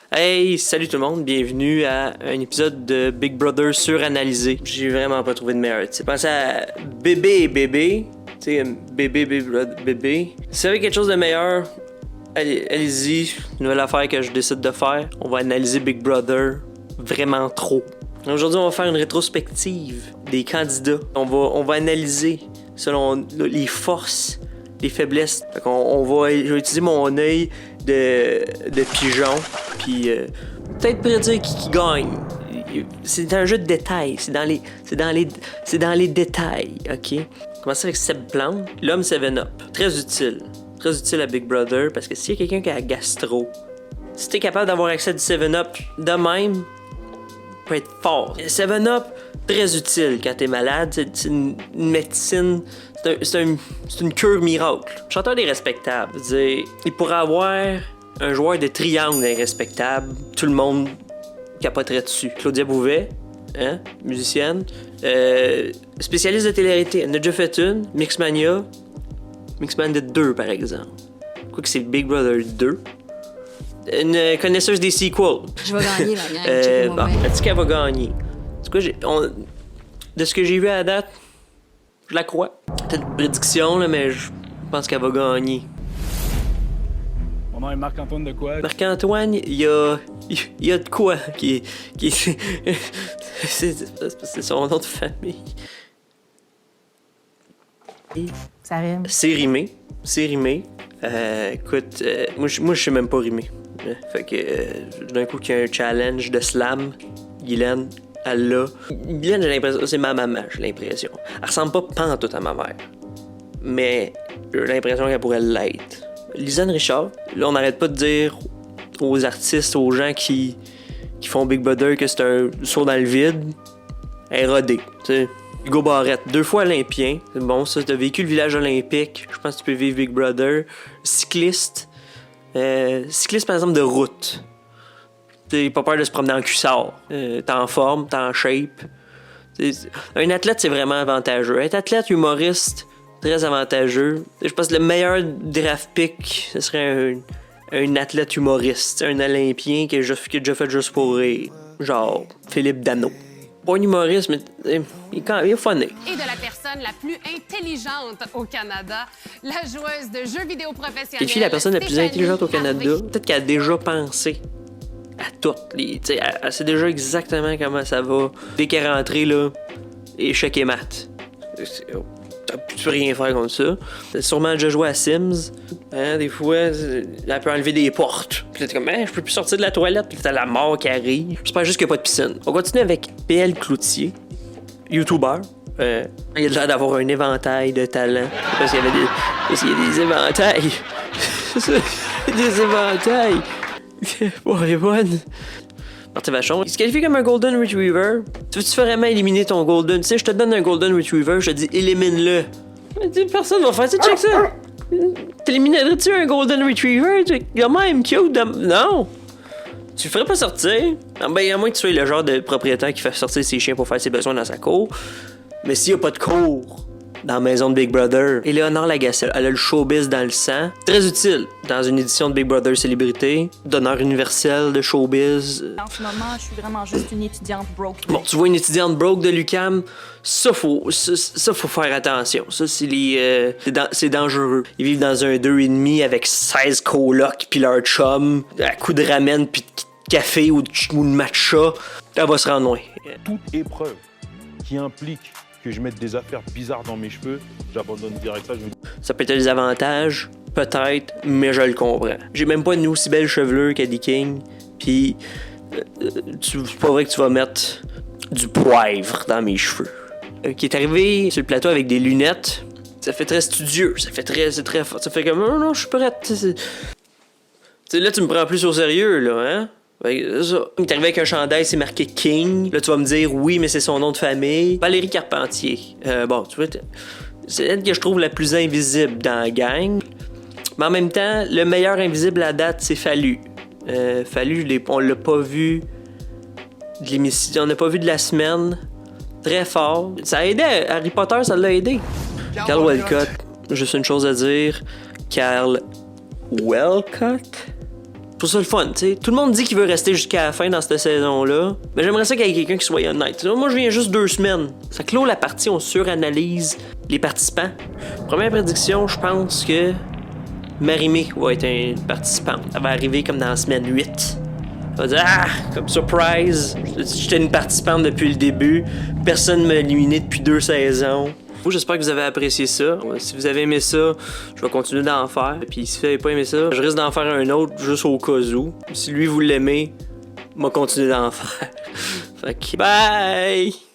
Hey, salut tout le monde, bienvenue à un épisode de Big Brother suranalysé. J'ai vraiment pas trouvé de meilleur titre. Pensez à bébé et bébé, tu sais, bébé. Si vous avez quelque chose de meilleur, allez-y. Nouvelle affaire que je décide de faire, on va analyser Big Brother vraiment trop. Aujourd'hui, on va faire une rétrospective des candidats. On va analyser selon les forces, les faiblesses. Je vais utiliser mon œil de pigeon, puis peut-être prédire qui gagne. C'est un jeu de détails, c'est dans les détails, ok? Commencer avec Seb Plante, l'homme 7-Up. Très utile à Big Brother, parce que s'il y a quelqu'un qui a la gastro, si t'es capable d'avoir accès à du 7-Up de même, peut être fort. 7-Up, très utile quand t'es malade, c'est une médecine, c'est une cure miracle. Chanteur des respectables, je veux dire, il pourrait avoir un joueur de triangle irrespectable, tout le monde capoterait dessus. Claudia Bouvet, hein, musicienne, spécialiste de télé-réalité, elle en a déjà fait une, Mixmania, Mixmania 2 par exemple. Quoique c'est Big Brother 2. Une connaisseuse des sequels. Je vais gagner la gang. Bon, elle dit qu'elle va gagner. De ce que j'ai vu à la date, je la crois. Peut-être une prédiction, là, mais je pense qu'elle va gagner. Mon nom est Marc-Antoine de quoi? Marc-Antoine, il y a de quoi qui c'est son nom de famille. Ça rime. C'est rimé. Écoute, moi je sais même pas rimer. Fait que d'un coup qu'il y a un challenge de slam, Guylaine, elle l'a. Guylaine, j'ai l'impression, c'est ma maman, j'ai l'impression. Elle ressemble pas pantoute à ma mère. Mais j'ai l'impression qu'elle pourrait l'être. Lisanne Richard, là on n'arrête pas de dire aux artistes, aux gens qui font Big Brother que c'est un saut dans le vide. Elle est rodée, tu sais. Hugo Barrette, 2 fois olympien. C'est bon, ça, t'as vécu le village olympique. Je pense que tu peux vivre Big Brother. Cycliste, par exemple, de route. T'as pas peur de se promener en cuissard. T'es en forme, t'es en shape. Un athlète, c'est vraiment avantageux. Être athlète, humoriste, très avantageux. Je pense que le meilleur draft pick, ce serait un athlète humoriste. Un olympien qui a déjà fait juste pour rire. Genre Philippe Dano. Pas un humoriste, mais il est funny. Et de la personne la plus intelligente au Canada, la joueuse de jeux vidéo professionnelle. Quelle fille la personne la plus intelligente au Canada? Peut-être qu'elle a déjà pensé à toutes les. Tu sais, elle sait déjà exactement comment ça va. Dès qu'elle est rentrée, là, échec et maths. Tu peux rien faire comme ça. T'as sûrement déjà joué à Sims. Hein, des fois, elle peut enlever des portes. Puis là, t'es comme, je peux plus sortir de la toilette. Puis t'as la mort qui arrive. J'espère juste qu'il n'y a pas de piscine. On continue avec PL Cloutier, YouTuber. Il a l'air d'avoir un éventail de talents. Parce qu'il y a des éventails. Des éventails. Bon, elle est bonne. Martin Vachon, il se qualifie comme un Golden Retriever. Tu veux-tu vraiment éliminer ton Golden? Tu sais, je te donne un Golden Retriever, je te dis élimine-le. Personne va faire ça, check ça. T'éliminerais-tu un Golden Retriever? Quand même, cute. Non. Tu le ferais pas sortir. À moins que tu sois le genre de propriétaire qui fait sortir ses chiens pour faire ses besoins dans sa cour. Mais s'il y a pas de cour dans la maison de Big Brother, Éléonore Lagacé, elle a le showbiz dans le sang. Très utile dans une édition de Big Brother Célébrité. Donneur universel de showbiz. En ce moment, je suis vraiment juste une étudiante broke. Bon, tu vois une étudiante broke de l'UQAM, ça faut faire attention. Ça, c'est dangereux. Ils vivent dans un 2,5 avec 16 colocs pis leur chum, à coups de ramen pis de café ou de matcha. Elle va se rendre loin. Toute épreuve qui implique que je mette des affaires bizarres dans mes cheveux, j'abandonne direct ça. Ça peut être des avantages, peut-être, mais je le comprends. J'ai même pas une aussi belle chevelure qu'Eddie King, pis c'est pas vrai que tu vas mettre du poivre dans mes cheveux. Qui est arrivé sur le plateau avec des lunettes, ça fait très studieux, ça fait comme non, je suis prête. Là, tu me prends plus au sérieux, là, hein? Il est arrivé avec un chandail, c'est marqué King. Là, tu vas me dire, oui, mais c'est son nom de famille. Valérie Carpentier. Bon, tu vois, c'est elle que je trouve la plus invisible dans la gang. Mais en même temps, le meilleur invisible à date, c'est Fallu. Fallu, on l'a pas vu de l'émission, on l'a pas vu de la semaine. Très fort. Ça a aidé, Harry Potter, ça l'a aidé. Carl Walcott, juste une chose à dire. Carl Walcott Je trouve ça le fun, tu sais. Tout le monde dit qu'il veut rester jusqu'à la fin dans cette saison-là. Mais j'aimerais ça qu'il y ait quelqu'un qui soit honnête. Moi, je viens juste 2 semaines. Ça clôt la partie, on suranalyse les participants. Première prédiction, je pense que Marie-Mé va être une participante. Elle va arriver comme dans la semaine 8. Elle va dire, comme surprise, j'étais une participante depuis le début. Personne ne m'a éliminé depuis 2 saisons. J'espère que vous avez apprécié ça. Si vous avez aimé ça, je vais continuer d'en faire. Puis si vous n'avez pas aimé ça, je risque d'en faire un autre juste au cas où. Si lui vous l'aimez, moi continuer d'en faire. Fait que bye!